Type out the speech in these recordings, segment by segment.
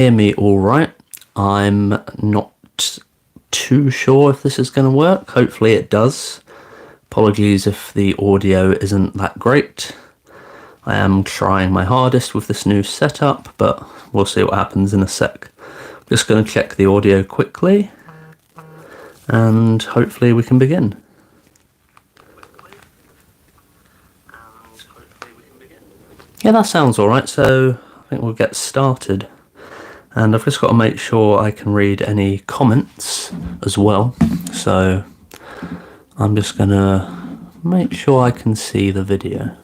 Hear me all right. I'm not too sure if this is going to work. Hopefully it does. Apologies if the audio isn't that great. I am trying my hardest with this new setup, but we'll see what happens in a sec. Just going to check the audio quickly, and hopefully we can begin. Yeah, that sounds alright, so I think we'll get started. And I've just got to make sure I can read any comments as well. So I'm just going to make sure I can see the video.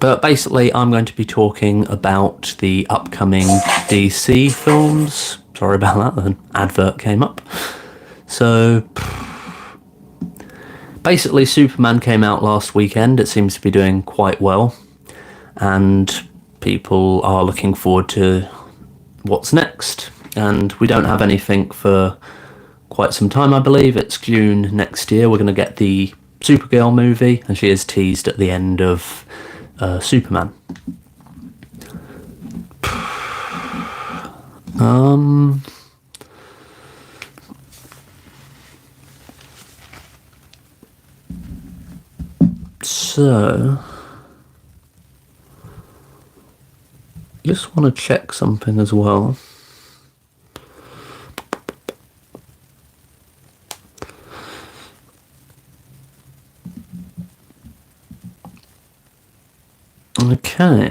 But basically, I'm going to be talking about the upcoming DC films. Sorry about that, the advert came up. So basically, Superman came out last weekend. It seems to be doing quite well. And people are looking forward to what's next. And we don't have anything for quite some time, I believe. It's June next year. We're going to get the Supergirl movie, and she is teased at the end of Superman. So just want to check something as well. Okay.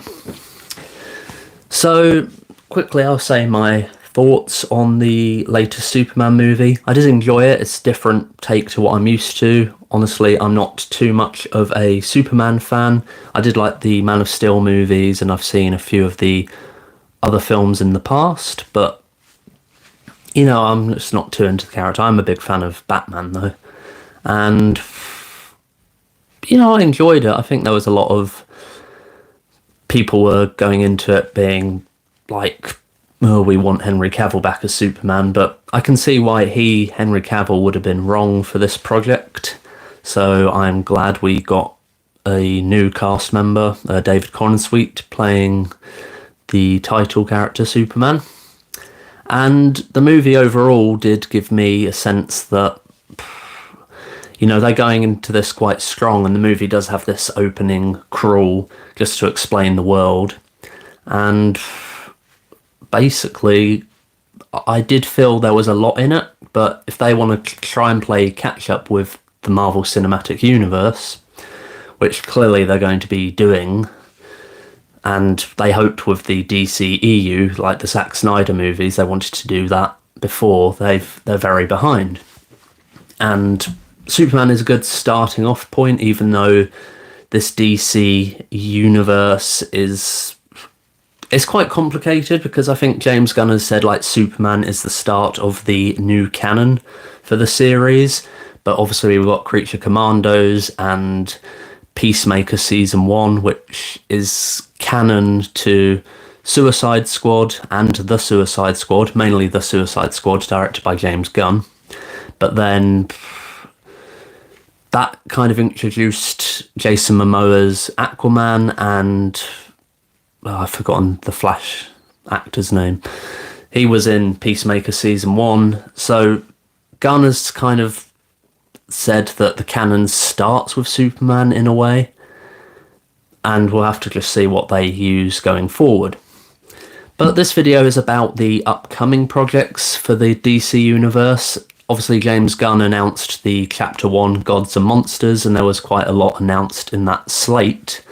So quickly I'll say my thoughts on the latest Superman movie. I did enjoy it. It's a different take to what I'm used to. Honestly, I'm not too much of a Superman fan. I did like the Man of Steel movies, and I've seen a few of the other films in the past, but, you know, I'm just not too into the character. I'm a big fan of Batman, though. And, you know, I enjoyed it. I think there was a lot of people were going into it being like, oh, we want Henry Cavill back as Superman, but I can see why Henry Cavill, would have been wrong for this project. So I'm glad we got a new cast member, David Corenswet, playing the title character Superman. And the movie overall did give me a sense that, you know, they're going into this quite strong, and the movie does have this opening crawl just to explain the world. And basically, I did feel there was a lot in it, but if they want to try and play catch up with the Marvel Cinematic Universe, which clearly they're going to be doing, and they hoped with the DCEU, like the Zack Snyder movies, they wanted to do that before, they're very behind. And Superman is a good starting off point, even though this DC universe is quite complicated, because I think James Gunn has said like Superman is the start of the new canon for the series, but obviously we've got Creature Commandos and Peacemaker Season 1, which is canon to Suicide Squad and The Suicide Squad, mainly The Suicide Squad, directed by James Gunn. But then that kind of introduced Jason Momoa's Aquaman and I've forgotten the Flash actor's name. He was in Peacemaker Season 1. So Gunn has kind of said that the canon starts with Superman in a way, and we'll have to just see what they use going forward. But this video is about the upcoming projects for the DC Universe. Obviously, James Gunn announced the Chapter 1 Gods and Monsters, and there was quite a lot announced in that slate.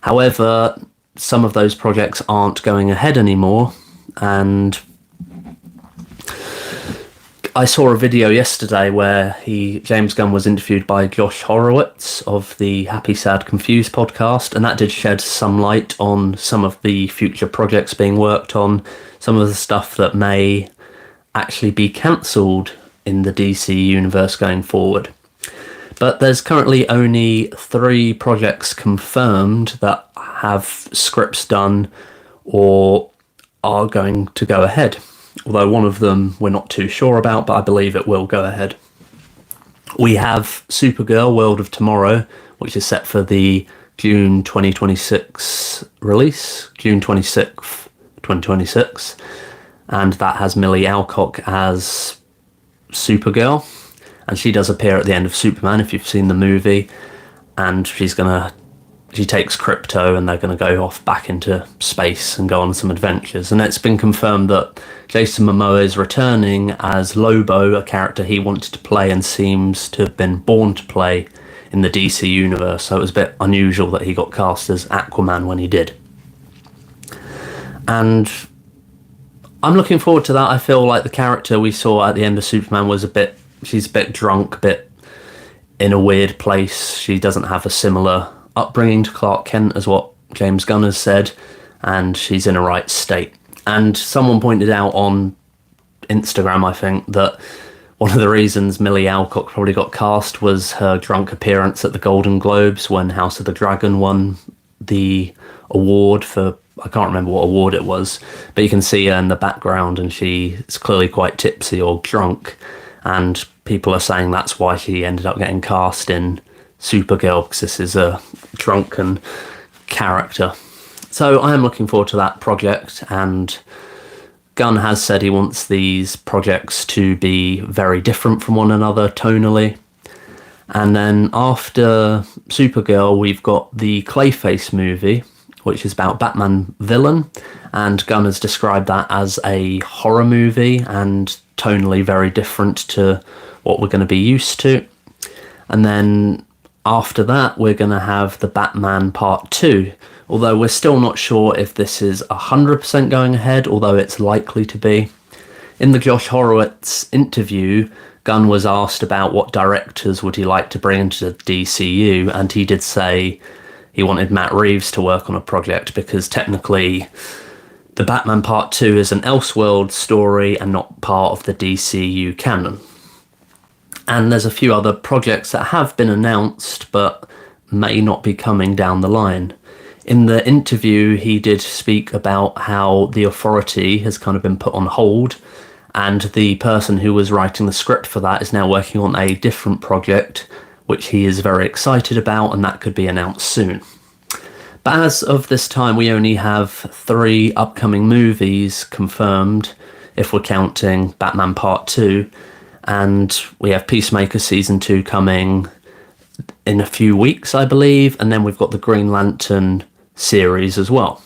However, some of those projects aren't going ahead anymore, and I saw a video yesterday where James Gunn was interviewed by Josh Horowitz of the Happy, Sad, Confused podcast, and that did shed some light on some of the future projects being worked on, some of the stuff that may actually be cancelled in the DC universe going forward. But there's currently only 3 projects confirmed that have scripts done or are going to go ahead. Although one of them we're not too sure about, but I believe it will go ahead. We have Supergirl World of Tomorrow, which is set for the June 2026 release, June 26th, 2026. And that has Millie Alcock as Supergirl. And she does appear at the end of Superman, if you've seen the movie. And she takes Crypto and they're going to go off back into space and go on some adventures. And it's been confirmed that Jason Momoa is returning as Lobo, a character he wanted to play and seems to have been born to play in the DC universe. So it was a bit unusual that he got cast as Aquaman when he did. And I'm looking forward to that. I feel like the character we saw at the end of Superman was she's a bit drunk, a bit in a weird place. She doesn't have a similar upbringing to Clark Kent as what James Gunn has said, and she's in a right state. And someone pointed out on Instagram, I think, that one of the reasons Millie Alcock probably got cast was her drunk appearance at the Golden Globes when House of the Dragon won the award for, I can't remember what award it was, but you can see her in the background and she's clearly quite tipsy or drunk, and people are saying that's why she ended up getting cast in Supergirl, because this is a drunken character. So I am looking forward to that project, and Gunn has said he wants these projects to be very different from one another tonally. And then after Supergirl, we've got the Clayface movie, which is about Batman villain, and Gunn has described that as a horror movie and tonally very different to what we're going to be used to. And then after that, we're going to have the Batman Part 2, although we're still not sure if this is 100% going ahead, although it's likely to be. In the Josh Horowitz interview, Gunn was asked about what directors would he like to bring into the DCU, and he did say he wanted Matt Reeves to work on a project because technically the Batman Part 2 is an Elseworld story and not part of the DCU canon. And there's a few other projects that have been announced but may not be coming down the line. In the interview, he did speak about how The Authority has kind of been put on hold, and the person who was writing the script for that is now working on a different project, which he is very excited about, and that could be announced soon. But as of this time, we only have 3 upcoming movies confirmed, if we're counting Batman Part 2, and we have Peacemaker Season 2 coming in a few weeks, I believe, and then we've got the Green Lantern series as well.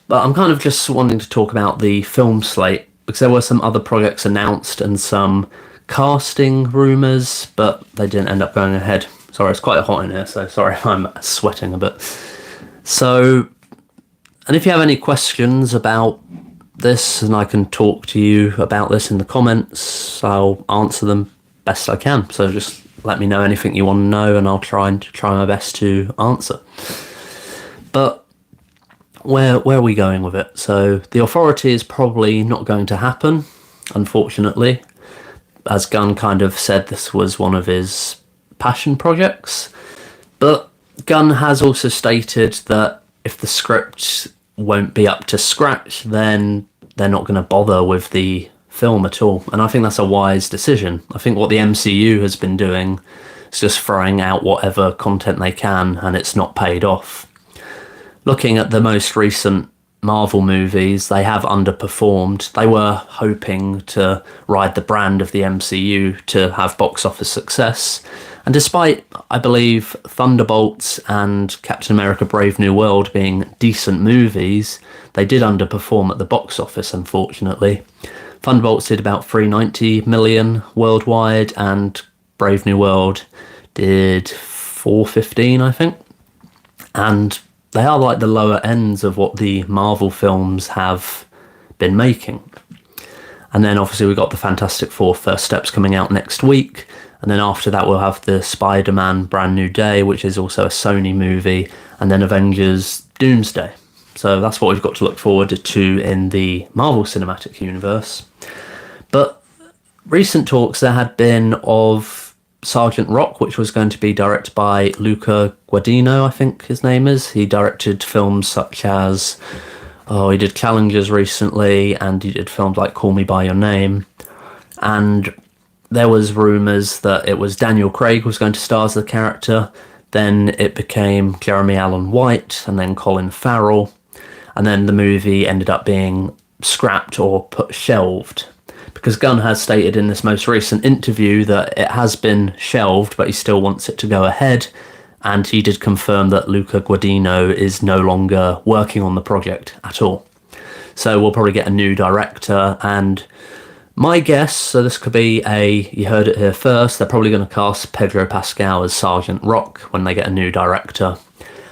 But I'm kind of just wanting to talk about the film slate, because there were some other projects announced and some casting rumours, but they didn't end up going ahead. Sorry, it's quite hot in here, so sorry if I'm sweating a bit. So, and if you have any questions about this, and I can talk to you about this in the comments, I'll answer them best I can. So just let me know anything you want to know, and I'll try my best to answer. But where are we going with it? So The Authority is probably not going to happen, unfortunately. As Gunn kind of said, this was one of his passion projects. But Gunn has also stated that if the script won't be up to scratch, then they're not going to bother with the film at all. And I think that's a wise decision. I think what the MCU has been doing is just throwing out whatever content they can, and it's not paid off. Looking at the most recent Marvel movies, they have underperformed. They were hoping to ride the brand of the MCU to have box office success. And despite, I believe, Thunderbolts and Captain America Brave New World being decent movies, they did underperform at the box office, unfortunately. Thunderbolts did about 390 million worldwide, and Brave New World did 415, I think. And they are like the lower ends of what the Marvel films have been making. And then obviously we've got the Fantastic Four First Steps coming out next week. And then after that we'll have the Spider-Man Brand New Day, which is also a Sony movie. And then Avengers Doomsday. So that's what we've got to look forward to in the Marvel Cinematic Universe. But recent talks there had been of Sergeant Rock, which was going to be directed by Luca Guadagnino, I think his name is. He directed films such as, he did Challengers recently, and he did films like Call Me By Your Name. And there was rumours that it was Daniel Craig was going to star as the character. Then it became Jeremy Allen White, and then Colin Farrell. and then the movie ended up being scrapped or shelved. Because Gunn has stated in this most recent interview that it has been shelved, but he still wants it to go ahead. And he did confirm that Luca Guadagnino is no longer working on the project at all. So we'll probably get a new director. And my guess, so this could be you heard it here first, they're probably going to cast Pedro Pascal as Sergeant Rock when they get a new director.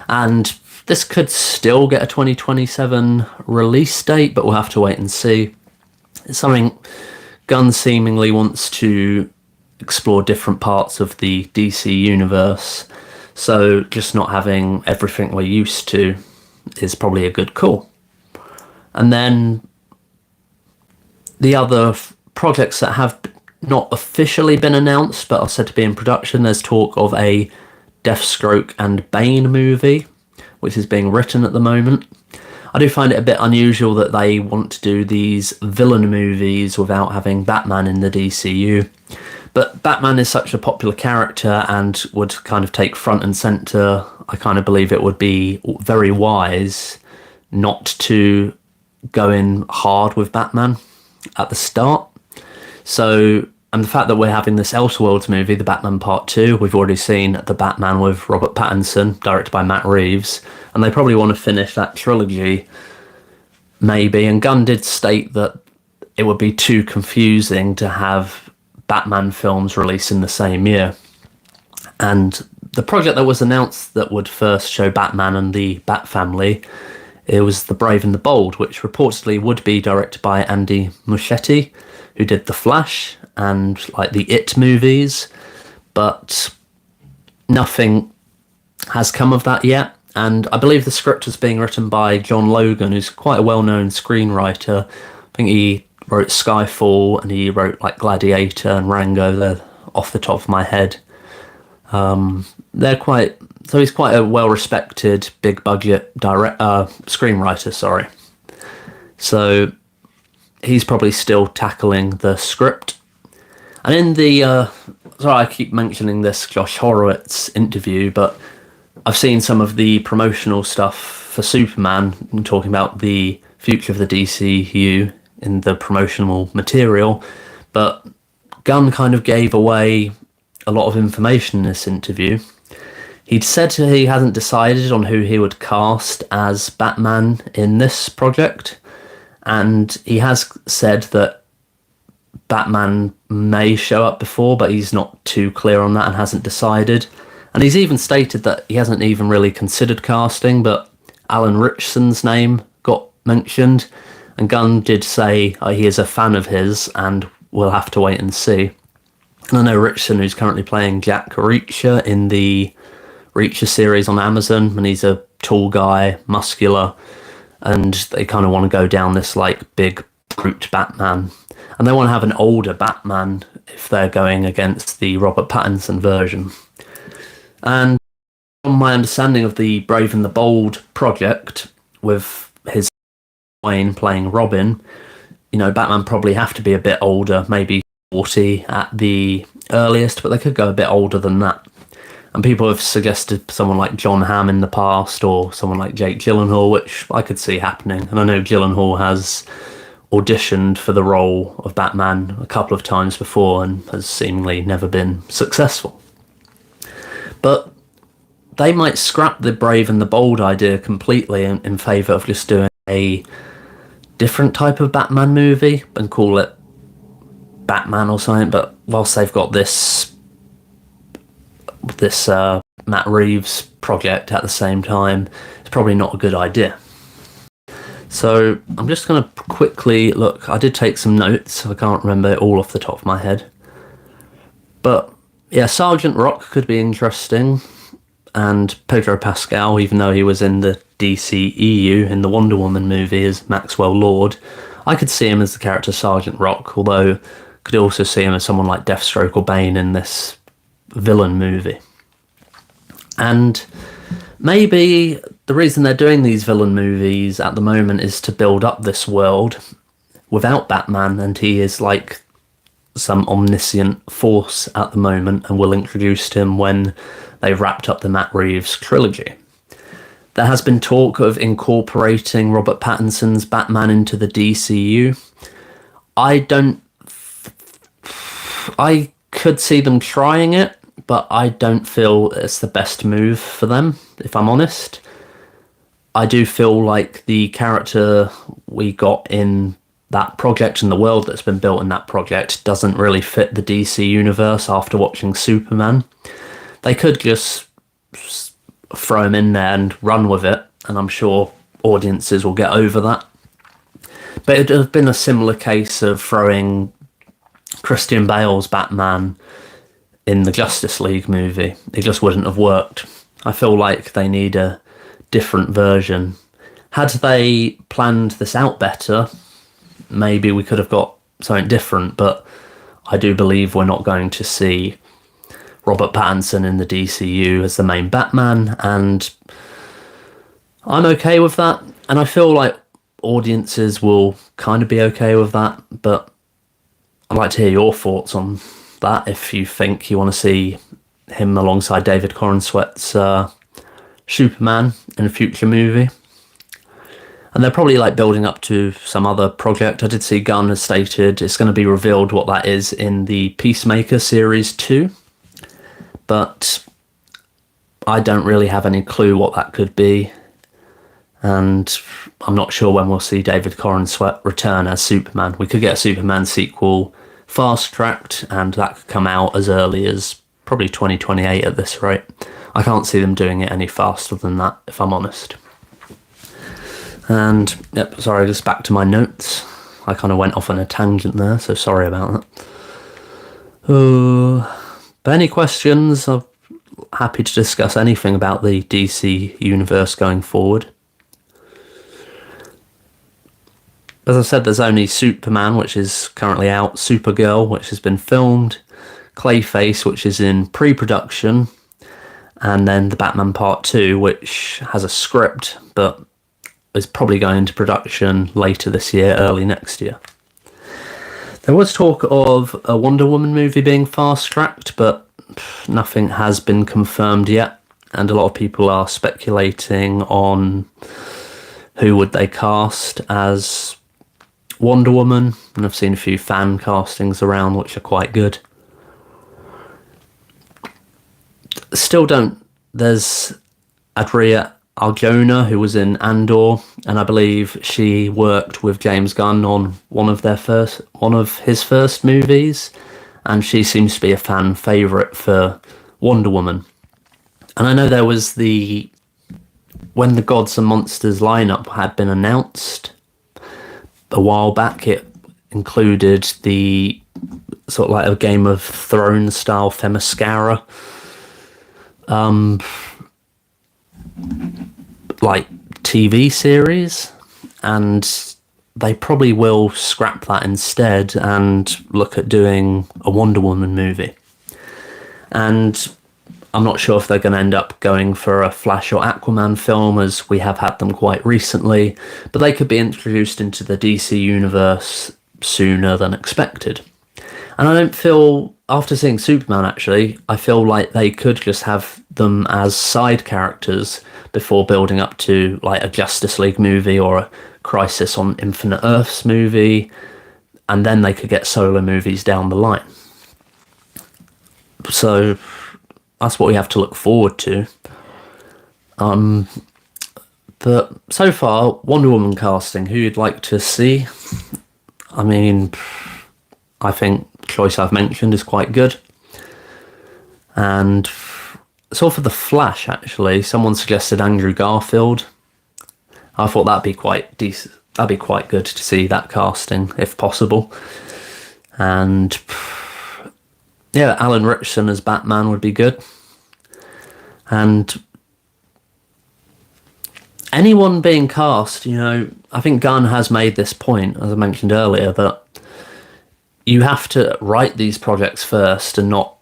And this could still get a 2027 release date, but we'll have to wait and see. It's something Gunn seemingly wants to explore different parts of the DC universe, so just not having everything we're used to is probably a good call. And then the other projects that have not officially been announced but are said to be in production, there's talk of a Deathstroke and Bane movie, which is being written at the moment. I do find it a bit unusual that they want to do these villain movies without having Batman in the DCU. But Batman is such a popular character and would kind of take front and centre. I kind of believe it would be very wise not to go in hard with Batman at the start. So, and the fact that we're having this Elseworlds movie, The Batman Part 2, we've already seen The Batman with Robert Pattinson, directed by Matt Reeves, and they probably want to finish that trilogy, maybe. And Gunn did state that it would be too confusing to have Batman films released in the same year. And the project that was announced that would first show Batman and the Bat family, it was The Brave and the Bold, which reportedly would be directed by Andy Muschietti, who did The Flash and like the It movies, but nothing has come of that yet. And I believe the script is being written by John Logan, who's quite a well-known screenwriter. I think he wrote Skyfall and he wrote like Gladiator and Rango. They're off the top of my head. He's quite a well-respected, big-budget screenwriter. Sorry. So he's probably still tackling the script. And in the sorry, I keep mentioning this Josh Horowitz interview, but I've seen some of the promotional stuff for Superman and talking about the future of the DCU in the promotional material, but Gunn kind of gave away a lot of information in this interview. He'd said he hasn't decided on who he would cast as Batman in this project, and he has said that Batman may show up before, but he's not too clear on that and hasn't decided. And he's even stated that he hasn't even really considered casting, but Alan Ritchson's name got mentioned, and Gunn did say he is a fan of his and we'll have to wait and see. And I know Ritchson, who's currently playing Jack Reacher in the Reacher series on Amazon, and he's a tall guy, muscular, and they kind of want to go down this like big brute Batman. And they want to have an older Batman if they're going against the Robert Pattinson version. And from my understanding of the Brave and the Bold project, with his Wayne playing Robin, you know, Batman probably have to be a bit older, maybe 40 at the earliest, but they could go a bit older than that. And people have suggested someone like John Hamm in the past, or someone like Jake Gyllenhaal, which I could see happening. And I know Gyllenhaal has auditioned for the role of Batman a couple of times before and has seemingly never been successful. But they might scrap the Brave and the Bold idea completely in favour of just doing a different type of Batman movie and call it Batman or something. But whilst they've got this Matt Reeves project at the same time, it's probably not a good idea. So I'm just going to quickly look. I did take some notes. I can't remember it all off the top of my head. But yeah, Sergeant Rock could be interesting. And Pedro Pascal, even though he was in the DCEU in the Wonder Woman movie as Maxwell Lord, I could see him as the character Sergeant Rock, although I could also see him as someone like Deathstroke or Bane in this villain movie. And maybe the reason they're doing these villain movies at the moment is to build up this world without Batman, and he is like some omniscient force at the moment, and we'll introduce him when they've wrapped up the Matt Reeves trilogy. There has been talk of incorporating Robert Pattinson's Batman into the DCU. I could see them trying it, but I don't feel it's the best move for them, if I'm honest. I do feel like the character we got in that project and the world that's been built in that project doesn't really fit the DC universe after watching Superman. They could just throw him in there and run with it, and I'm sure audiences will get over that. But it would have been a similar case of throwing Christian Bale's Batman in the Justice League movie. It just wouldn't have worked. I feel like they need a different version. Had they planned this out better, maybe we could have got something different, but I do believe we're not going to see Robert Pattinson in the DCU as the main Batman, and I'm okay with that, and I feel like audiences will kind of be okay with that, but I'd like to hear your thoughts on that, if you think you want to see him alongside David Corenswet's Superman in a future movie. And they're probably like building up to some other project. I did see Gunn has stated it's going to be revealed what that is in the Peacemaker Series 2. But I don't really have any clue what that could be. And I'm not sure when we'll see David Corenswet return as Superman. We could get a Superman sequel fast-tracked, and that could come out as early as probably 2028 at this rate. I can't see them doing it any faster than that, if I'm honest. And, yep, sorry, just back to my notes. I kind of went off on a tangent there, so sorry about that. But any questions? I'm happy to discuss anything about the DC universe going forward. As I said, there's only Superman, which is currently out, Supergirl, which has been filmed, Clayface, which is in pre-production, and then the Batman Part 2, which has a script, but is probably going into production later this year, early next year. There was talk of a Wonder Woman movie being fast-tracked, but nothing has been confirmed yet, and a lot of people are speculating on who would they cast as Wonder Woman, and I've seen a few fan castings around which are quite good. There's Adria Arjona, who was in Andor, and I believe she worked with James Gunn on one of his first movies, and she seems to be a fan favourite for Wonder Woman. And I know there was when the Gods and Monsters lineup had been announced a while back, it included the sort of like a Game of Thrones style Themyscira like TV series, and they probably will scrap that instead and look at doing a Wonder Woman movie. And I'm not sure if they're going to end up going for a Flash or Aquaman film, as we have had them quite recently, but they could be introduced into the DC universe sooner than expected. And I don't feel, after seeing Superman actually, I feel like they could just have them as side characters before building up to like a Justice League movie or a Crisis on Infinite Earths movie, and then they could get solo movies down the line. So that's what we have to look forward to. But so far, Wonder Woman casting, who you'd like to see? I mean, I think choice I've mentioned is quite good. And so for the Flash, actually, someone suggested Andrew Garfield. I thought that'd be quite decent. That'd be quite good to see that casting, if possible. And yeah, Alan Ritchson as Batman would be good. And anyone being cast, I think Gunn has made this point, as I mentioned earlier, that you have to write these projects first and not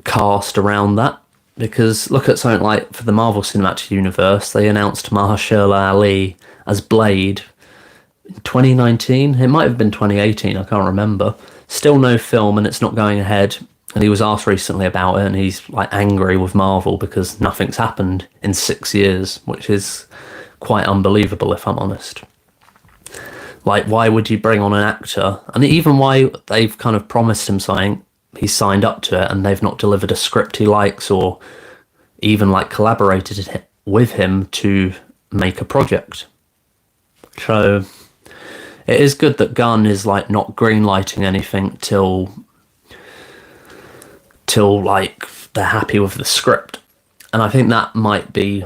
cast around that. Because look at something like, for the Marvel Cinematic Universe, they announced Mahershala Ali as Blade in 2019. It might have been 2018, I can't remember. Still no film, and it's not going ahead. And he was asked recently about it, and he's like angry with Marvel because nothing's happened in 6 years, which is quite unbelievable if I'm honest. Like, why would you bring on an actor? And even why they've kind of promised him something, he's signed up to it, and they've not delivered a script he likes or even like collaborated with him to make a project. So it is good that Gunn is like not greenlighting anything till like they're happy with the script. And I think that might be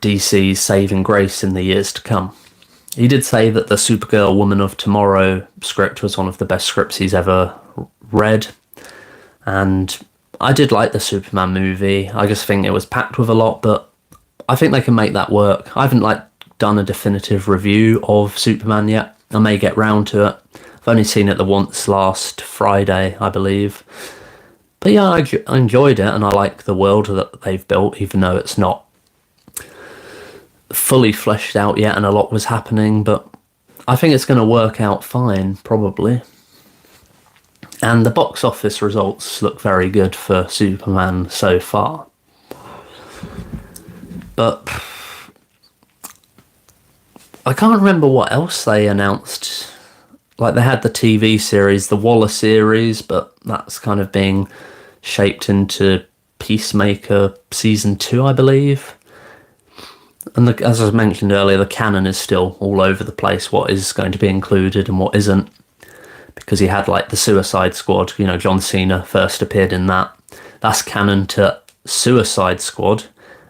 DC's saving grace in the years to come. He did say that the Supergirl Woman of Tomorrow script was one of the best scripts he's ever read. And I did like the Superman movie. I just think it was packed with a lot, but I think they can make that work. I haven't like done a definitive review of Superman yet. I may get round to it. I've only seen it the once last Friday, I believe. But yeah, I enjoyed it, and I like the world that they've built, even though it's not fully fleshed out yet and a lot was happening, but I think it's going to work out fine, probably. And the box office results look very good for Superman so far. But I can't remember what else they announced. Like, they had the TV series, the Waller series, but that's kind of being shaped into Peacemaker Season 2, I believe. And as I mentioned earlier, the canon is still all over the place, what is going to be included and what isn't. Because he had like the Suicide Squad, you know, John Cena first appeared in that. That's canon to Suicide Squad,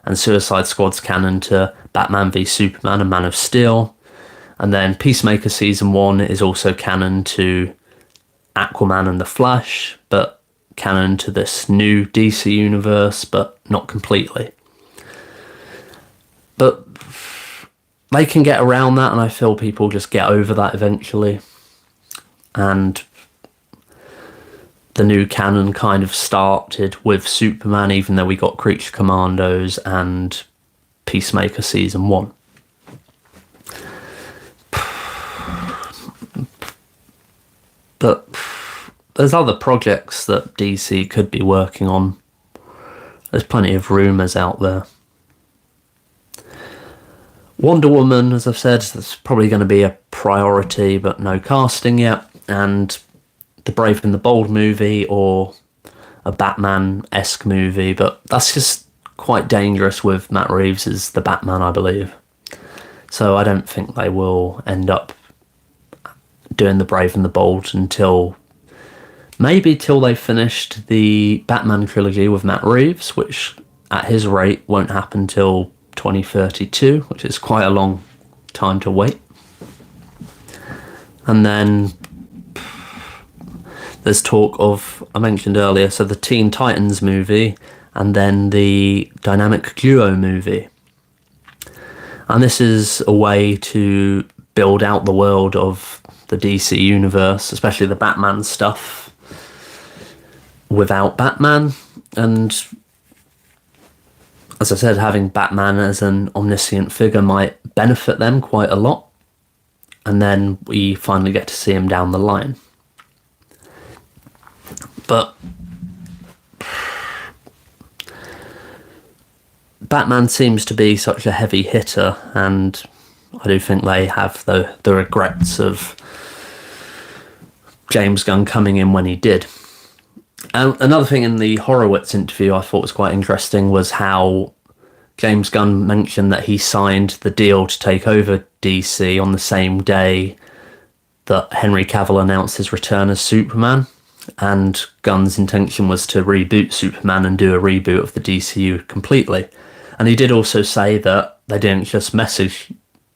and Suicide Squad's canon to Batman v Superman and Man of Steel. And then Peacemaker Season 1 is also canon to Aquaman and The Flash, but canon to this new DC universe, but not completely. But they can get around that, and I feel people just get over that eventually. And the new canon kind of started with Superman, even though we got Creature Commandos and Peacemaker Season 1. But there's other projects that DC could be working on. There's plenty of rumours out there. Wonder Woman, as I've said, that's probably going to be a priority, but no casting yet. And the Brave and the Bold movie, or a Batman-esque movie, but that's just quite dangerous with Matt Reeves as the Batman, I believe. So I don't think they will end up doing the Brave and the Bold until they finished the Batman trilogy with Matt Reeves, which at his rate won't happen till 2032, which is quite a long time to wait. And then there's talk of, I mentioned earlier, so the Teen Titans movie and then the Dynamic Duo movie. And this is a way to build out the world of the DC universe, especially the Batman stuff, without Batman. And as I said, having Batman as an omniscient figure might benefit them quite a lot. And then we finally get to see him down the line. But Batman seems to be such a heavy hitter, and I do think they have the regrets of James Gunn coming in when he did. And another thing in the Horowitz interview I thought was quite interesting was how James Gunn mentioned that he signed the deal to take over DC on the same day that Henry Cavill announced his return as Superman. And Gunn's intention was to reboot Superman and do a reboot of the DCU completely. And he did also say that they didn't just message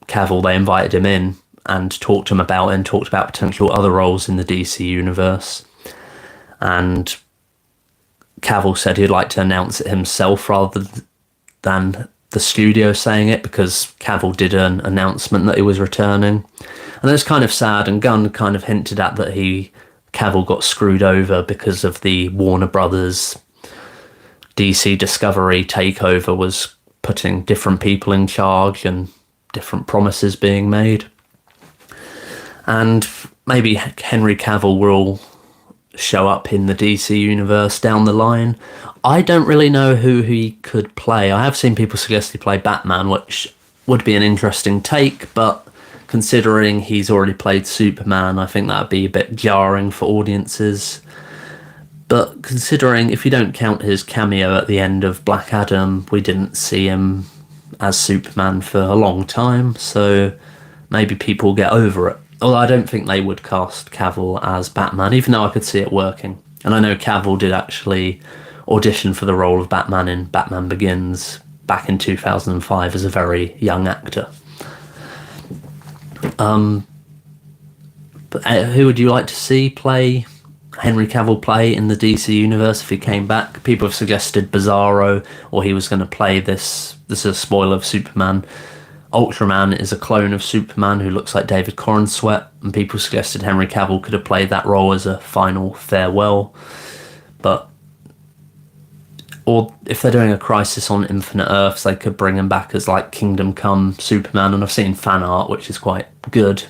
Cavill, they invited him in and talked to him about it and talked about potential other roles in the DC universe. And Cavill said he'd like to announce it himself rather than the studio saying it, because Cavill did an announcement that he was returning. And it's kind of sad, and Gunn kind of hinted at that Cavill got screwed over because of the Warner Brothers DC Discovery takeover was putting different people in charge and different promises being made. And maybe Henry Cavill will show up in the DC universe down the line. I don't really know who he could play. I have seen people suggest he play Batman, which would be an interesting take, but considering he's already played Superman, I think that would be a bit jarring for audiences. But considering, if you don't count his cameo at the end of Black Adam, we didn't see him as Superman for a long time, so maybe people get over it. Although I don't think they would cast Cavill as Batman, even though I could see it working. And I know Cavill did actually audition for the role of Batman in Batman Begins back in 2005 as a very young actor. But who would you like to see play Henry Cavill play in the DC universe if he came back? People have suggested Bizarro, or he was going to play this is a spoiler of Superman. Ultraman is a clone of Superman who looks like David Corenswet, and people suggested Henry Cavill could have played that role as a final farewell. Or if they're doing a Crisis on Infinite Earths, they could bring him back as like Kingdom Come Superman, and I've seen fan art which is quite good.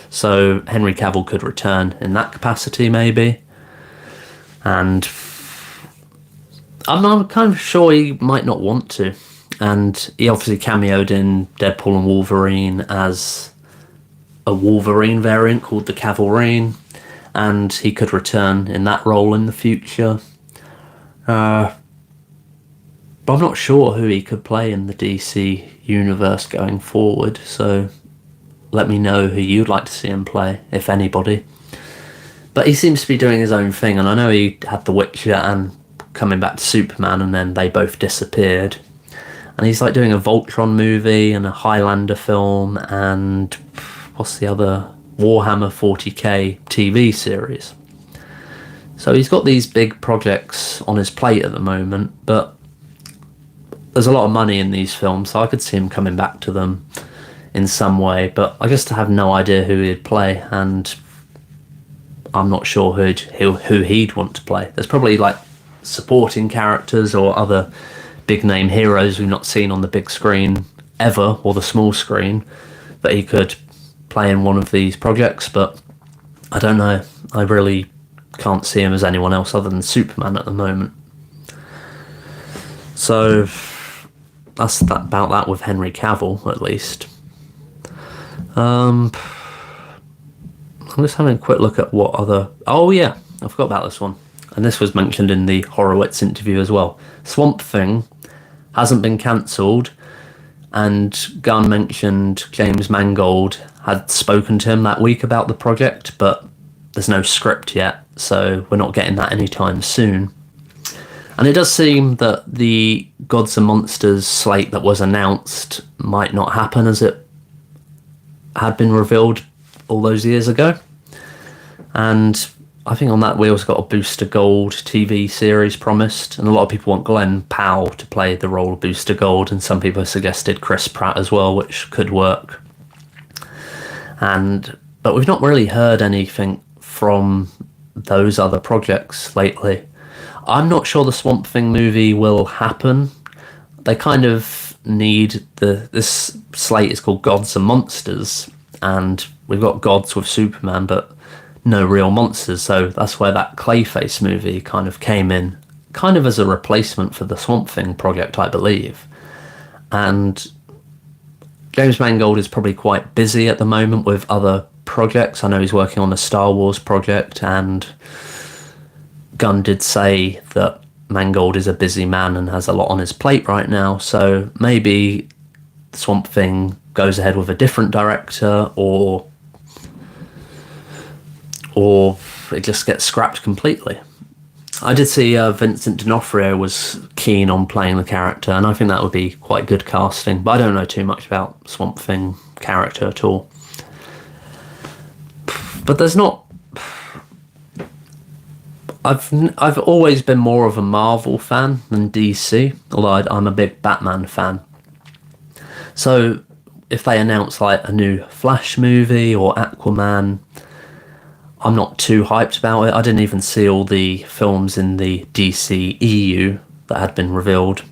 So Henry Cavill could return in that capacity maybe. And I'm kind of sure he might not want to. And he obviously cameoed in Deadpool and Wolverine as a Wolverine variant called the Cavalrine, and he could return in that role in the future. But I'm not sure who he could play in the DC universe going forward, so let me know who you'd like to see him play, if anybody. But he seems to be doing his own thing, and I know he had The Witcher and coming back to Superman, and then they both disappeared. And he's like doing a Voltron movie and a Highlander film and what's the other? Warhammer 40k TV series. So he's got these big projects on his plate at the moment, but there's a lot of money in these films, so I could see him coming back to them in some way, but I just have no idea who he'd play, and I'm not sure who he'd want to play. There's probably like supporting characters or other big name heroes we've not seen on the big screen ever, or the small screen, that he could play in one of these projects, but I don't know. I really can't see him as anyone else other than Superman at the moment. So that's about that with Henry Cavill, at least. I'm just having a quick look at what other... Oh yeah, I forgot about this one. And this was mentioned in the Horowitz interview as well. Swamp Thing hasn't been cancelled, and Gunn mentioned James Mangold had spoken to him that week about the project, but there's no script yet, so we're not getting that anytime soon. And it does seem that the Gods and Monsters slate that was announced might not happen, as it had been revealed all those years ago. And I think on that we also got a Booster Gold TV series promised, and a lot of people want Glenn Powell to play the role of Booster Gold, and some people have suggested Chris Pratt as well, which could work. But we've not really heard anything from those other projects lately. I'm not sure the Swamp Thing movie will happen. They kind of need this slate is called Gods and Monsters, and we've got gods with Superman, but no real monsters, so that's where that Clayface movie kind of came in, kind of as a replacement for the Swamp Thing project, I believe. And James Mangold is probably quite busy at the moment with other projects. I know he's working on a Star Wars project, and Gunn did say that Mangold is a busy man and has a lot on his plate right now, so maybe Swamp Thing goes ahead with a different director, or it just gets scrapped completely. I did see Vincent D'Onofrio was keen on playing the character, and I think that would be quite good casting, but I don't know too much about Swamp Thing character at all. But there's not... I've always been more of a Marvel fan than DC, although I'm a big Batman fan. So if they announce like a new Flash movie or Aquaman, I'm not too hyped about it. I didn't even see all the films in the DCEU that had been revealed,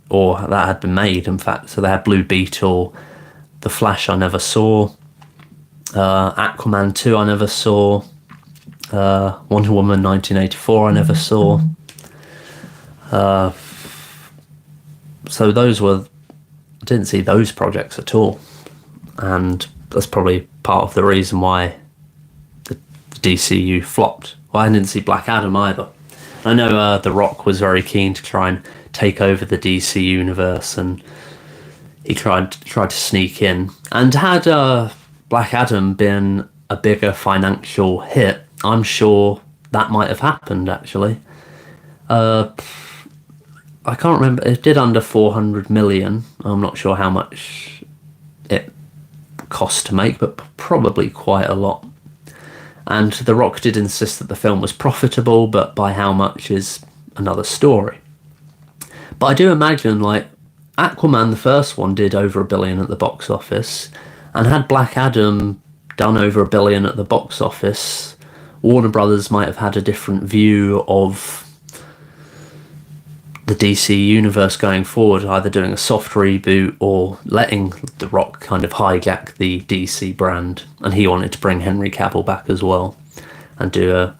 or that had been made, in fact. So they had Blue Beetle, The Flash I never saw, Aquaman 2 I never saw, Wonder Woman 1984 I never saw. So those were... I didn't see those projects at all. And that's probably part of the reason why the DCU flopped. Well, I didn't see Black Adam either. I know The Rock was very keen to try and take over the DC universe, and he tried to sneak in. And had Black Adam been a bigger financial hit, I'm sure that might have happened, actually. I can't remember. It did under 400 million. I'm not sure how much it cost to make, but probably quite a lot. And The Rock did insist that the film was profitable, but by how much is another story. But I do imagine, like, Aquaman, the first one, did over $1 billion at the box office, and had Black Adam done over $1 billion at the box office, Warner Brothers might have had a different view of the DC universe going forward, either doing a soft reboot or letting The Rock kind of hijack the DC brand. And he wanted to bring Henry Cavill back as well and do a...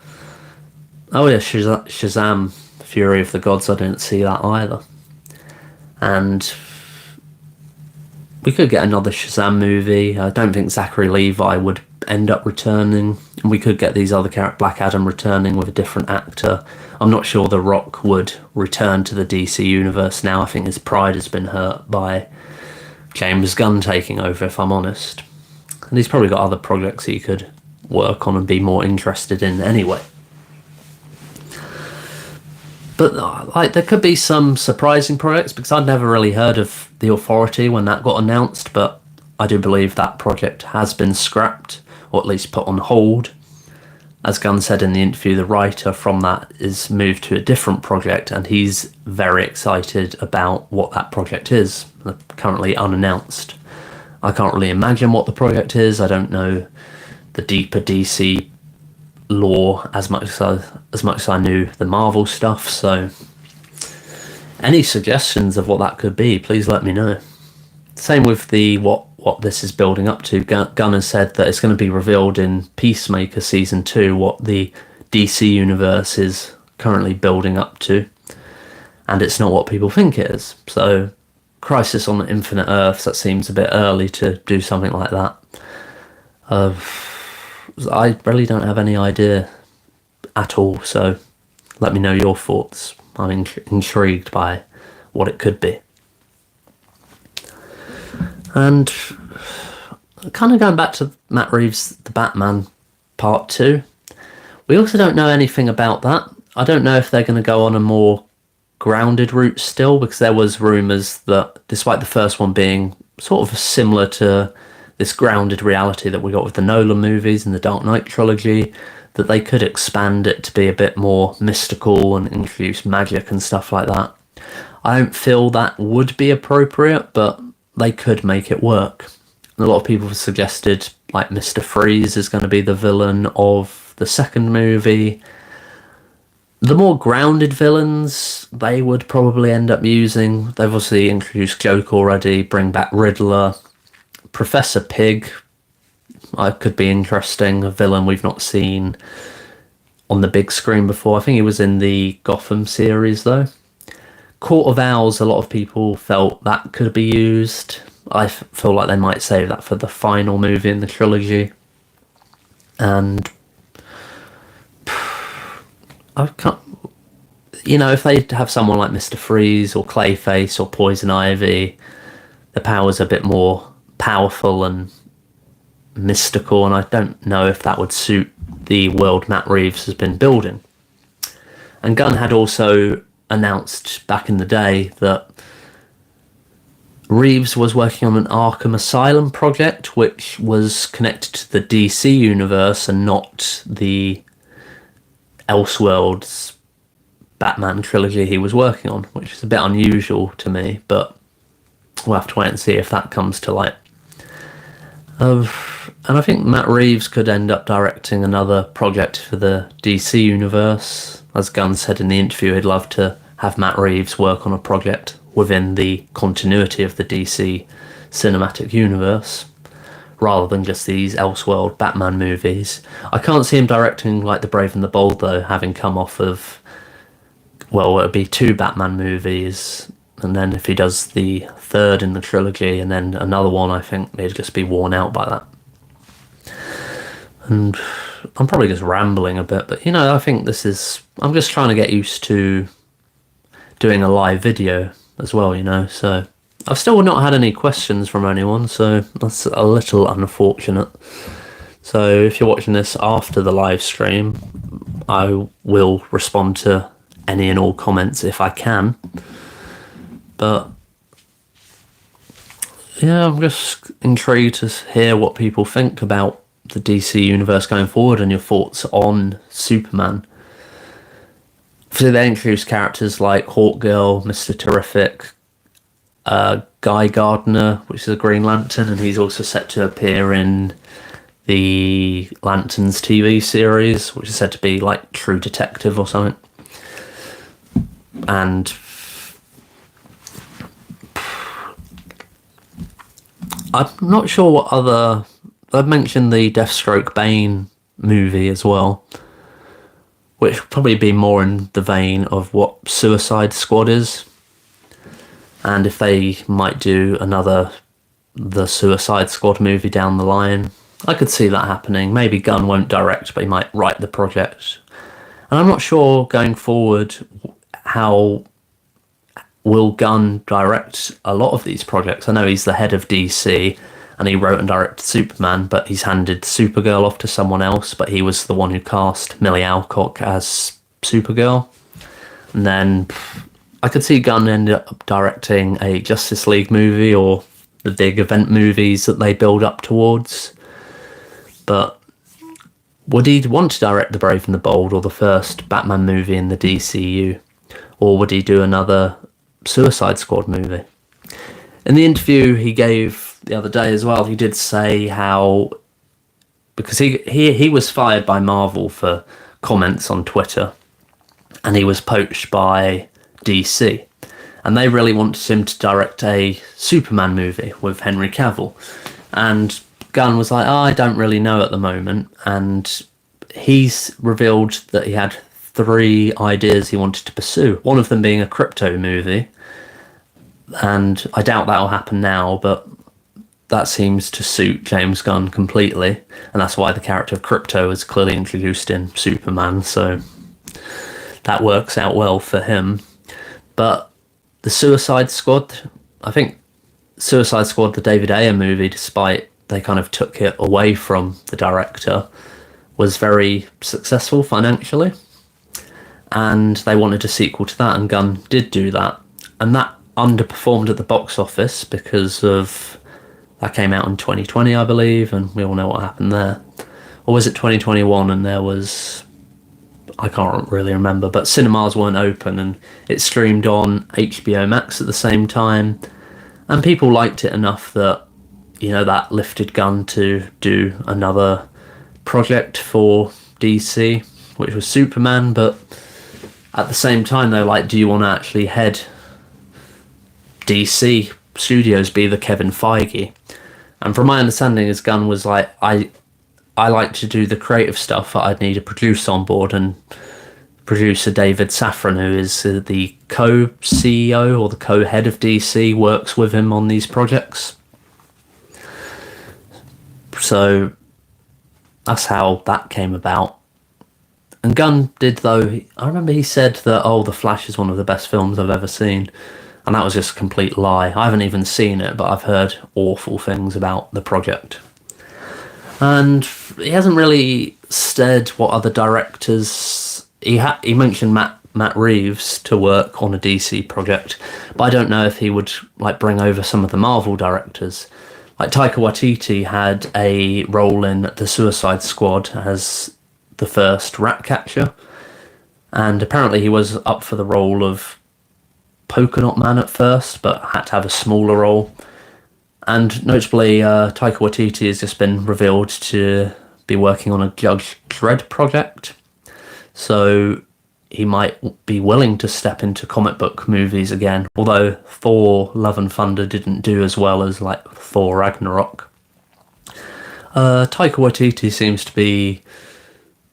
Oh yeah, Shazam, Fury of the Gods, I didn't see that either. And we could get another Shazam movie. I don't think Zachary Levi would end up returning. And we could get these other characters, Black Adam returning with a different actor. I'm not sure The Rock would return to the DC universe now. I think his pride has been hurt by James Gunn taking over, if I'm honest. And he's probably got other projects he could work on and be more interested in anyway. But like, there could be some surprising projects, because I'd never really heard of The Authority when that got announced, but I do believe that project has been scrapped, or at least put on hold. As Gunn said in the interview, the writer from that is moved to a different project, and he's very excited about what that project is, currently unannounced. I can't really imagine what the project is. I don't know the deeper DC lore as much as I knew the Marvel stuff, so any suggestions of what that could be, please let me know. Same with the what this is building up to. Gunn has said that it's going to be revealed in Peacemaker Season 2 what the DC universe is currently building up to, and it's not what people think it is. So Crisis on Infinite Earths, that seems a bit early to do something like that. I really don't have any idea at all, so let me know your thoughts. I'm intrigued by what it could be. And kind of going back to Matt Reeves' The Batman Part 2, we also don't know anything about that. I don't know if they're going to go on a more grounded route still, because there was rumours that, despite the first one being sort of similar to this grounded reality that we got with the Nolan movies and the Dark Knight trilogy, that they could expand it to be a bit more mystical and introduce magic and stuff like that. I don't feel that would be appropriate, but they could make it work. And a lot of people have suggested, like, Mr. Freeze is going to be the villain of the second movie. The more grounded villains they would probably end up using, they've obviously introduced Joker already, bring back Riddler. Professor Pig could be interesting, a villain we've not seen on the big screen before. I think he was in the Gotham series though. Court of Owls, a lot of people felt that could be used. I feel like they might save that for the final movie in the trilogy. And I can't, if they have someone like Mr. Freeze or Clayface or Poison Ivy, the power's a bit more powerful and mystical, and I don't know if that would suit the world Matt Reeves has been building. And Gunn had also announced back in the day that Reeves was working on an Arkham Asylum project, which was connected to the DC universe and not the Elseworlds Batman trilogy he was working on, which is a bit unusual to me, but we'll have to wait and see if that comes to light. And I think Matt Reeves could end up directing another project for the DC universe. As Gunn said in the interview, he'd love to have Matt Reeves work on a project within the continuity of the DC cinematic universe, rather than just these Elseworld Batman movies. I can't see him directing like The Brave and the Bold though, having come off of, well, it'd be 2 Batman movies, and then if he does the 3rd in the trilogy and then another one, I think they'd just be worn out by that. And I'm probably just rambling a bit, but I think I'm just trying to get used to doing a live video as well, so I've still not had any questions from anyone, so that's a little unfortunate. So if you're watching this after the live stream, I will respond to any and all comments if I can. But yeah, I'm just intrigued to hear what people think about the DC universe going forward and your thoughts on Superman. So they introduced characters like Hawkgirl, Mr. Terrific, Guy Gardner, which is a Green Lantern, and he's also set to appear in the Lanterns TV series, which is said to be like True Detective or something. And I'm not sure what other... I've mentioned the Deathstroke Bane movie as well, which would probably be more in the vein of what Suicide Squad is. And if they might do the Suicide Squad movie down the line, I could see that happening. Maybe Gunn won't direct, but he might write the project. And I'm not sure going forward how will Gunn direct a lot of these projects. I know he's the head of DC, and he wrote and directed Superman, but he's handed Supergirl off to someone else, but he was the one who cast Millie Alcock as Supergirl. And then I could see Gunn end up directing a Justice League movie or the big event movies that they build up towards. But would he want to direct The Brave and the Bold or the first Batman movie in the DCU? Or would he do another Suicide Squad movie? In the interview he gave the other day as well, he did say how, because he was fired by Marvel for comments on Twitter, and he was poached by DC, and they really wanted him to direct a Superman movie with Henry Cavill, and Gunn was like, I don't really know at the moment, and he's revealed that he had 3 ideas he wanted to pursue, one of them being a crypto movie, and I doubt that'll happen now, but that seems to suit James Gunn completely, and that's why the character of Crypto is clearly introduced in Superman, so that works out well for him. But the Suicide Squad, I think Suicide Squad, the David Ayer movie, despite they kind of took it away from the director, was very successful financially, and they wanted a sequel to that, and Gunn did do that, and that underperformed at the box office because of... That came out in 2020, I believe, and we all know what happened there. Or was it 2021 and there was... I can't really remember, but cinemas weren't open and it streamed on HBO Max at the same time. And people liked it enough that, that lifted Gunn to do another project for DC, which was Superman. But at the same time, they're like, do you want to actually head DC Studios, be the Kevin Feige? And from my understanding is Gunn was like, I like to do the creative stuff, but I'd need a producer on board, and producer David Safran, who is the co-CEO or the co-head of DC, works with him on these projects. So that's how that came about. And Gunn did, though, I remember he said that, The Flash is one of the best films I've ever seen. And that was just a complete lie. I haven't even seen it, but I've heard awful things about the project. And he hasn't really said what other directors... He mentioned Matt Reeves to work on a DC project, but I don't know if he would bring over some of the Marvel directors. Taika Waititi had a role in The Suicide Squad as the first Ratcatcher, and apparently he was up for the role of Polka Dot Man at first, but had to have a smaller role. And notably, Taika Waititi has just been revealed to be working on a Judge Dredd project, so he might be willing to step into comic book movies again, although Thor Love and Thunder didn't do as well as Thor Ragnarok. Taika Waititi seems to be.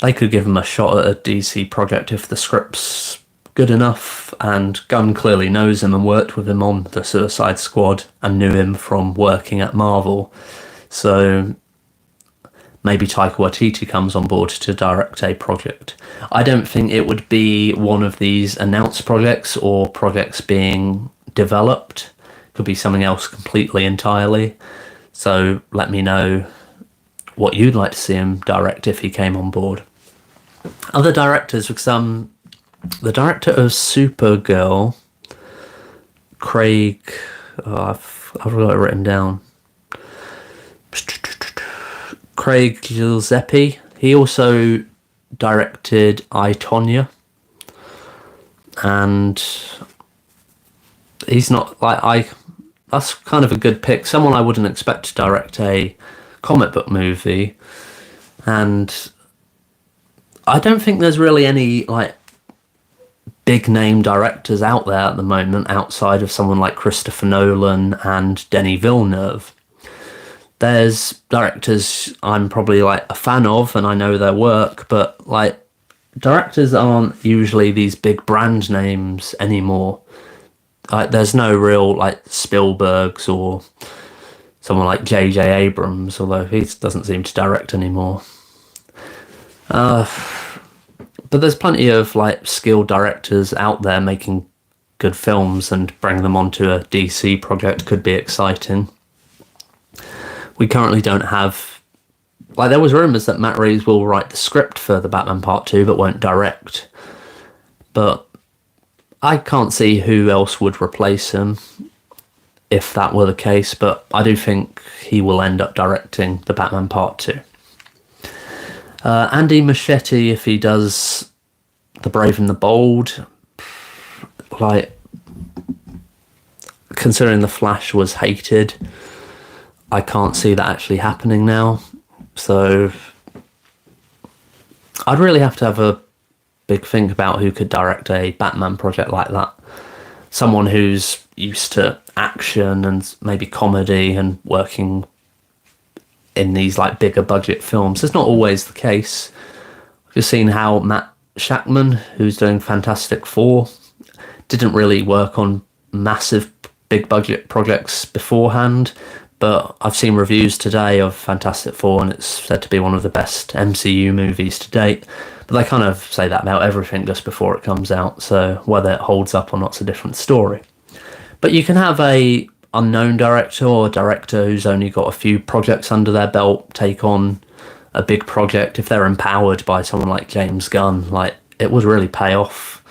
They could give him a shot at a DC project if the script's good enough, and Gunn clearly knows him and worked with him on the Suicide Squad and knew him from working at Marvel. So maybe Taika Waititi comes on board to direct a project. I don't think it would be one of these announced projects or projects being developed. It could be something else completely entirely. So let me know what you'd like to see him direct if he came on board. Other directors, because the director of Supergirl, Craig, I've got it written down. Craig Giuseppe. He also directed I, Tonya, and he's not that's kind of a good pick. Someone I wouldn't expect to direct a comic book movie, and I don't think there's really any big name directors out there at the moment outside of someone like Christopher Nolan and Denis Villeneuve. There's directors I'm probably a fan of and I know their work, but directors aren't usually these big brand names anymore. There's no real Spielbergs or someone like J.J. Abrams, although he doesn't seem to direct anymore. But there's plenty of skilled directors out there making good films, and bringing them onto a DC project could be exciting. We currently don't have... there was rumours that Matt Reeves will write the script for the Batman Part 2 but won't direct. But I can't see who else would replace him if that were the case, but I do think he will end up directing the Batman Part 2. Andy Muschietti, if he does The Brave and the Bold, considering The Flash was hated, I can't see that actually happening now. So I'd really have to have a big think about who could direct a Batman project like that. Someone who's used to action and maybe comedy and working in these bigger budget films. It's not always the case. We've seen how Matt Shakman, who's doing Fantastic Four, didn't really work on massive big budget projects beforehand, but I've seen reviews today of Fantastic Four and it's said to be one of the best MCU movies to date. But they kind of say that about everything just before it comes out, so whether it holds up or not's a different story. But you can have a unknown director or a director who's only got a few projects under their belt take on a big project if they're empowered by someone like James Gunn. It would really pay off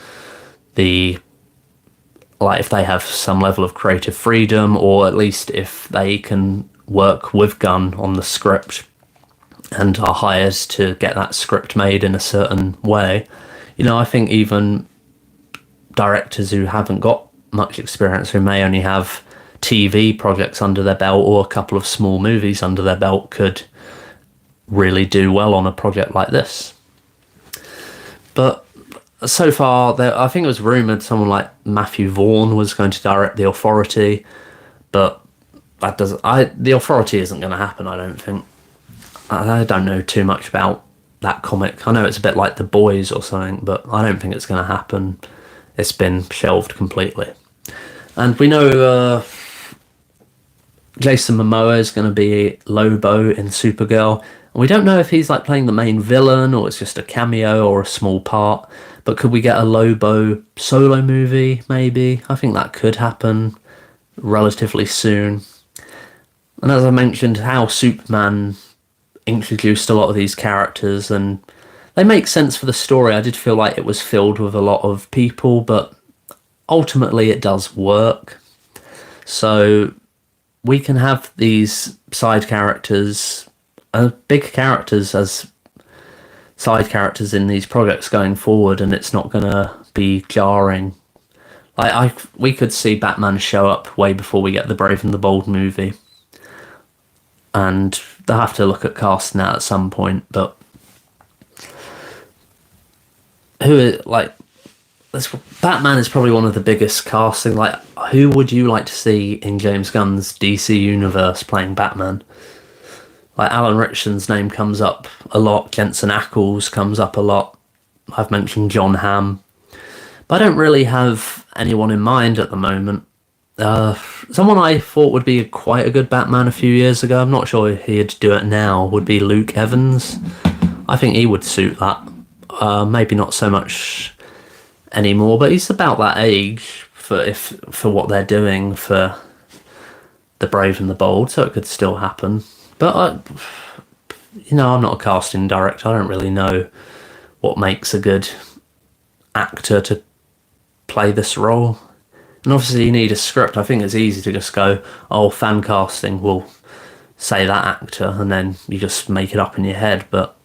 if they have some level of creative freedom, or at least if they can work with Gunn on the script and are hired to get that script made in a certain way. I think even directors who haven't got much experience, who may only have TV projects under their belt or a couple of small movies under their belt, could really do well on a project like this. But so far, I think it was rumoured someone like Matthew Vaughn was going to direct The Authority, but The Authority isn't going to happen, I don't think. I don't know too much about that comic. I know it's a bit like The Boys or something, but I don't think it's going to happen. It's been shelved completely. And we know Jason Momoa is going to be Lobo in Supergirl. And we don't know if he's playing the main villain or it's just a cameo or a small part. But could we get a Lobo solo movie, maybe? I think that could happen relatively soon. And as I mentioned, how Superman introduced a lot of these characters, and they make sense for the story. I did feel like it was filled with a lot of people, but ultimately it does work. So we can have these side characters, big characters as side characters in these projects going forward, and it's not going to be jarring. We could see Batman show up way before we get the Brave and the Bold movie, and they'll have to look at casting that at some point. But Batman is probably one of the biggest casting. Who would you like to see in James Gunn's DC universe playing Batman? Like Alan Ritchson's name comes up a lot, Jensen Ackles comes up a lot. I've mentioned John Hamm, but I don't really have anyone in mind at the moment. Someone I thought would be quite a good Batman a few years ago, I'm not sure he'd do it now, would be Luke Evans. I think he would suit that. Maybe not so much anymore, but he's about that age for what they're doing for the Brave and the Bold, so it could still happen. But I'm not a casting director. I don't really know what makes a good actor to play this role. And obviously you need a script. I think it's easy to just go, oh, fan casting will say that actor, and then you just make it up in your head. But,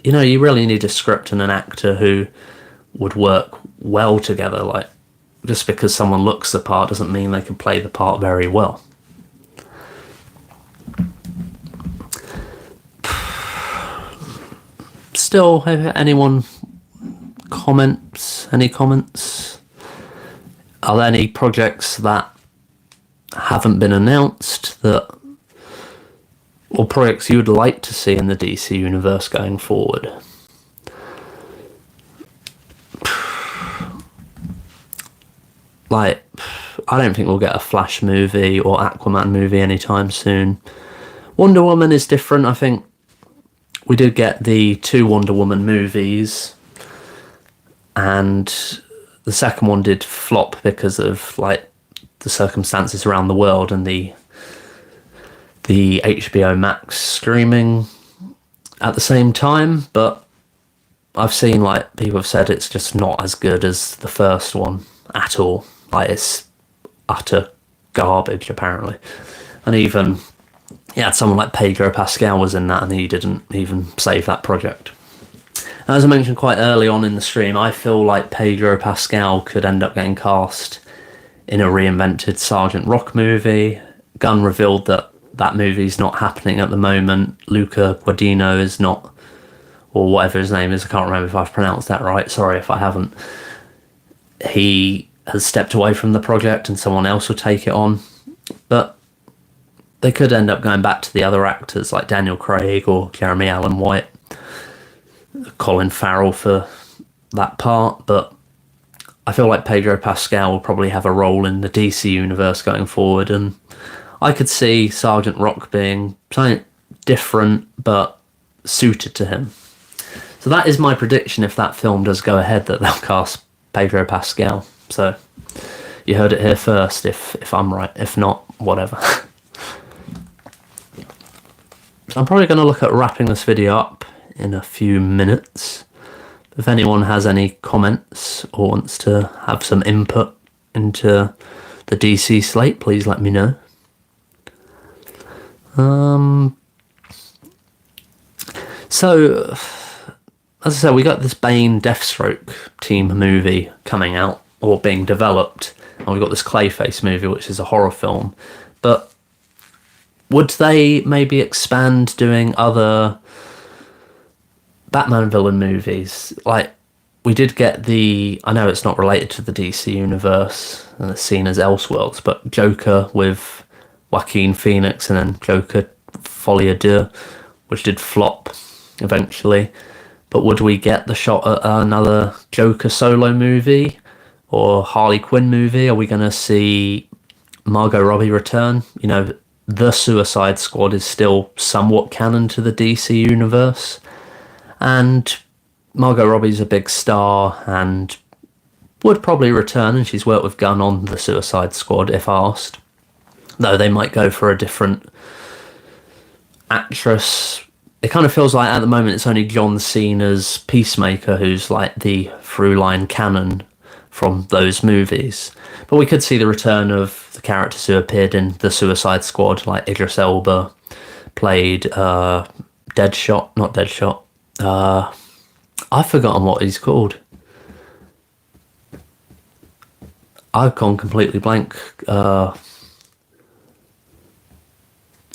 you really need a script and an actor who would work well together. Like, just because someone looks the part doesn't mean they can play the part very well. Still, anyone comments? Any comments? Are there any projects that haven't been announced or projects you would like to see in the DC universe going forward? Like, I don't think we'll get a Flash movie or Aquaman movie anytime soon. Wonder Woman is different. I think we did get the 2 Wonder Woman movies, and the second one did flop because of like the circumstances around the world and the HBO Max streaming at the same time. But I've seen like people have said it's just not as good as the first one at all. Like, it's utter garbage apparently. And even someone like Pedro Pascal was in that, and he didn't even save that project. As I mentioned quite early on in the stream, I feel like Pedro Pascal could end up getting cast in a reinvented Sergeant Rock movie. Gunn revealed that movie's not happening at the moment. Luca Guadagnino is not, or whatever his name is, I can't remember if I've pronounced that right, sorry if I haven't. He has stepped away from the project and someone else will take it on. But they could end up going back to the other actors like Daniel Craig or Jeremy Allen White, Colin Farrell for that part. But I feel like Pedro Pascal will probably have a role in the DC universe going forward, and I could see Sergeant Rock being something different but suited to him. So that is my prediction if that film does go ahead, that they'll cast Pedro Pascal. So you heard it here first if I'm right. If not, whatever. So I'm probably going to look at wrapping this video up in a few minutes. If anyone has any comments or wants to have some input into the DC slate, please let me know. So, as I said, we got this Bane Deathstroke team movie coming out, or being developed, and we've got this Clayface movie, which is a horror film. But would they maybe expand doing other Batman villain movies? Like, we did get I know it's not related to the DC universe and it's seen as Elseworlds, but Joker with Joaquin Phoenix and then Joker Folie à Deux, which did flop eventually. But would we get the shot at another Joker solo movie or Harley Quinn movie? Are we going to see Margot Robbie return? The Suicide Squad is still somewhat canon to the DC universe, and Margot Robbie's a big star and would probably return, and she's worked with Gunn on the Suicide Squad if asked. Though they might go for a different actress. It kind of feels like at the moment it's only John Cena's Peacemaker who's like the through-line canon from those movies. But we could see the return of the characters who appeared in the Suicide Squad, like Idris Elba played Deadshot. I've forgotten what he's called. I've gone completely blank.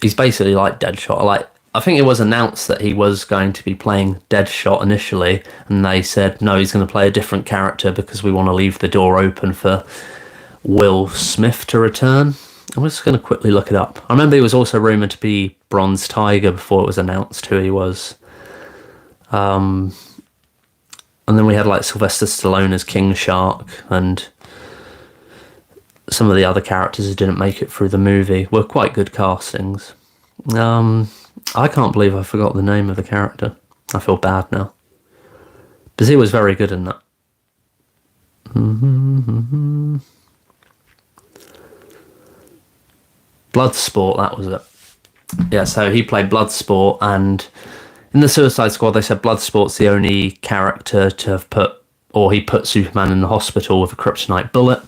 He's basically like Deadshot. I think it was announced that he was going to be playing Deadshot initially, and they said, no, he's going to play a different character because we want to leave the door open for Will Smith to return. I'm just going to quickly look it up. I remember he was also rumoured to be Bronze Tiger before it was announced who he was. And then we had like Sylvester Stallone as King Shark, and some of the other characters who didn't make it through the movie were quite good castings. I can't believe I forgot the name of the character. I feel bad now. Because he was very good in that. Bloodsport, that was it. Yeah, so he played Bloodsport, and in the Suicide Squad they said Bloodsport's the only character to have he put Superman in the hospital with a kryptonite bullet,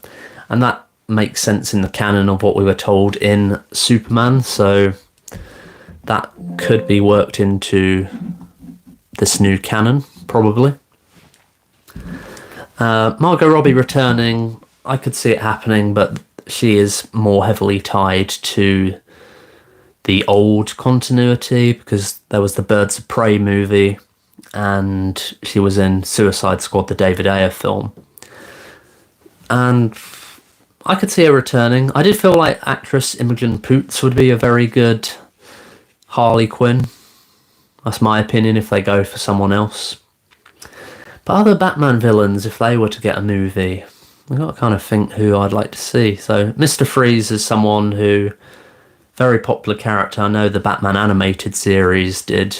and that makes sense in the canon of what we were told in Superman, so that could be worked into this new canon, probably. Margot Robbie returning, I could see it happening, but she is more heavily tied to the old continuity because there was the Birds of Prey movie and she was in Suicide Squad, the David Ayer film. And I could see her returning. I did feel like actress Imogen Poots would be a very good Harley Quinn. That's my opinion if they go for someone else. But other Batman villains, if they were to get a movie, I've got to kind of think who I'd like to see. So Mr. Freeze is someone who, very popular character. I know the Batman animated series did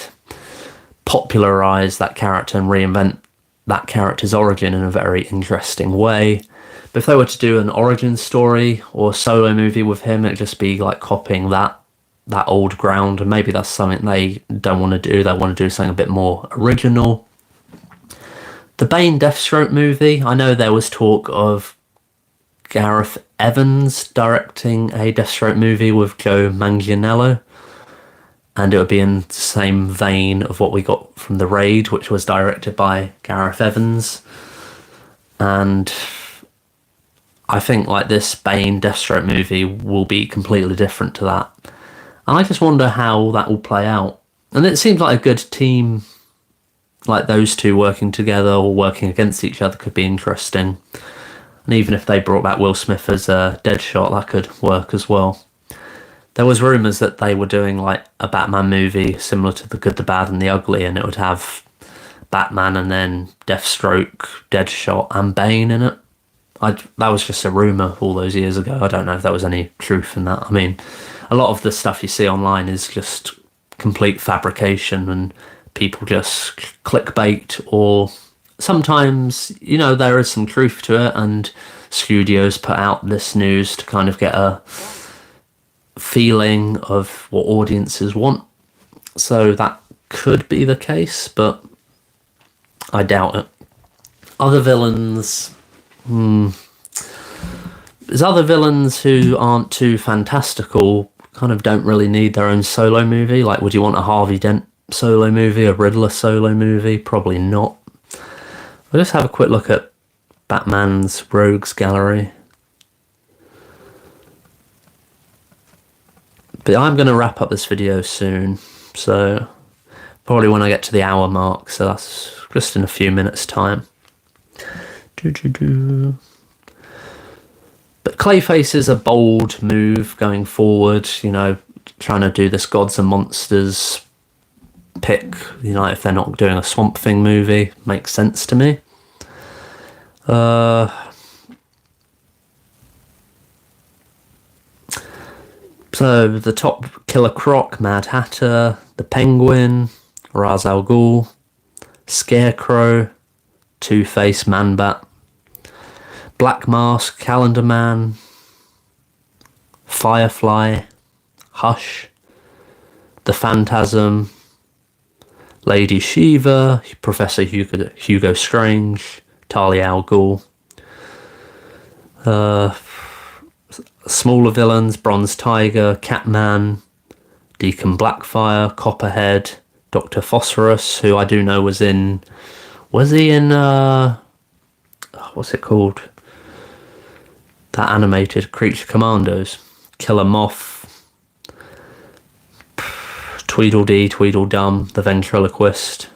popularise that character and reinvent that character's origin in a very interesting way. But if they were to do an origin story or a solo movie with him, it'd just be like copying that old ground, and maybe that's something they don't want to do. They want to do something a bit more original. The Bane Deathstroke movie, I know there was talk of Gareth Evans directing a Deathstroke movie with Joe Manganiello, and it would be in the same vein of what we got from The Raid, which was directed by Gareth Evans. And I think like this Bane Deathstroke movie will be completely different to that. And I just wonder how that will play out. And it seems like a good team, like those two working together or working against each other could be interesting. And even if they brought back Will Smith as a Deadshot, that could work as well. There was rumours that they were doing like a Batman movie similar to The Good, the Bad and the Ugly, and it would have Batman and then Deathstroke, Deadshot and Bane in it. That was just a rumour all those years ago. I don't know if there was any truth in that. I mean, a lot of the stuff you see online is just complete fabrication and people just clickbait, or sometimes, there is some truth to it and studios put out this news to kind of get a feeling of what audiences want. So that could be the case, but I doubt it. Other villains... There's other villains who aren't too fantastical, kind of don't really need their own solo movie. Like, would you want a Harvey Dent solo movie, a Riddler solo movie? Probably not. I'll just have a quick look at Batman's Rogues Gallery. But I'm going to wrap up this video soon, so probably when I get to the hour mark, so that's just in a few minutes' time. But Clayface is a bold move going forward, trying to do this Gods and Monsters pick, if they're not doing a Swamp Thing movie, makes sense to me. So the top: Killer Croc, Mad Hatter, the Penguin, Ra's al Ghul, Scarecrow, Two-Face, Man-Bat, Black Mask, Calendar Man, Firefly, Hush, the Phantasm, Lady Shiva, Professor Hugo Strange, Talia al Ghul. Smaller villains: Bronze Tiger, Catman, Deacon Blackfire, Copperhead, Dr. Phosphorus, who I do know was he in what's it called? That animated Creature Commandos. Killer Moth, Tweedledee, Tweedledum, the Ventriloquist.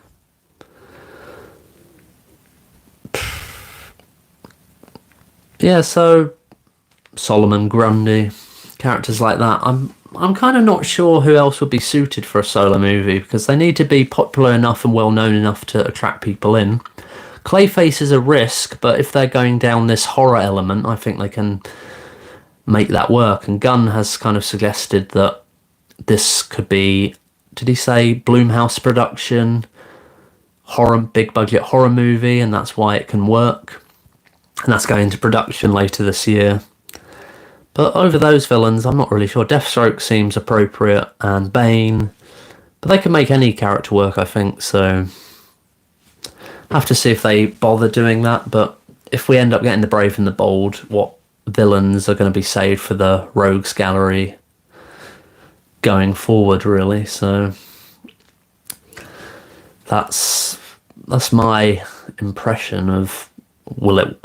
Yeah, so Solomon Grundy, characters like that. I'm kind of not sure who else would be suited for a solo movie, because they need to be popular enough and well known enough to attract people in. Clayface is a risk, but if they're going down this horror element, I think they can make that work. And Gunn has kind of suggested that this could be, did he say Blumhouse production, horror, big budget horror movie, and that's why it can work. And that's going into production later this year. But over those villains, I'm not really sure. Deathstroke seems appropriate, and Bane, but they can make any character work, I think, so have to see if they bother doing that. But if we end up getting the Brave and the Bold, what villains are going to be saved for the Rogues Gallery going forward, really? So that's my impression of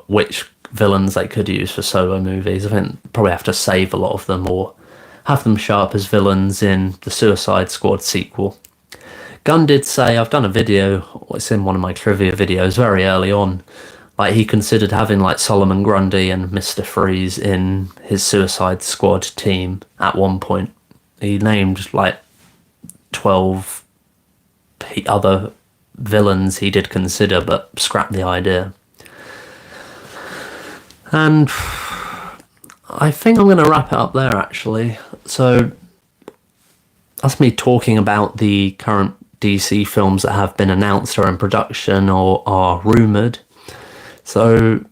which villains they could use for solo movies. I think probably have to save a lot of them or have them show up as villains in the Suicide Squad sequel. Gunn did say, I've done a video, it's in one of my trivia videos very early on, like he considered having like Solomon Grundy and Mr. Freeze in his Suicide Squad team at one point. He named like 12 other villains he did consider, but scrapped the idea. And I think I'm going to wrap it up there, actually. So that's me talking about the current DC films that have been announced or in production or are rumoured. So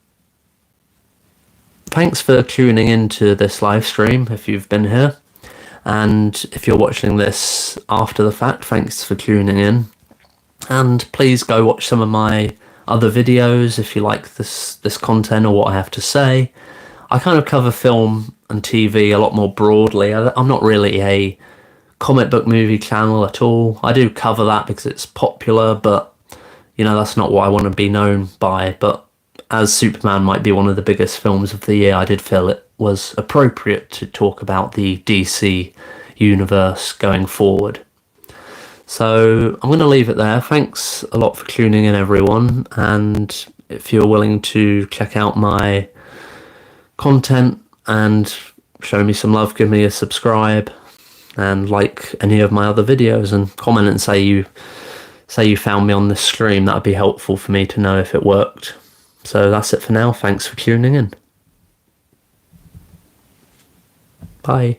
thanks for tuning into this live stream if you've been here. And if you're watching this after the fact, thanks for tuning in. And please go watch some of my other videos if you like this content or what I have to say. I kind of cover film and TV a lot more broadly. I'm not really a comic book movie channel at all. I do cover that because it's popular, but you know, that's not what I want to be known by. But as Superman might be one of the biggest films of the year, I did feel it was appropriate to talk about the DC universe going forward. So I'm going to leave it there. Thanks a lot for tuning in, everyone. And if you're willing to check out my content and show me some love, give me a subscribe and like any of my other videos and comment and say you found me on this stream. That would be helpful for me to know if it worked. So that's it for now. Thanks for tuning in. Bye.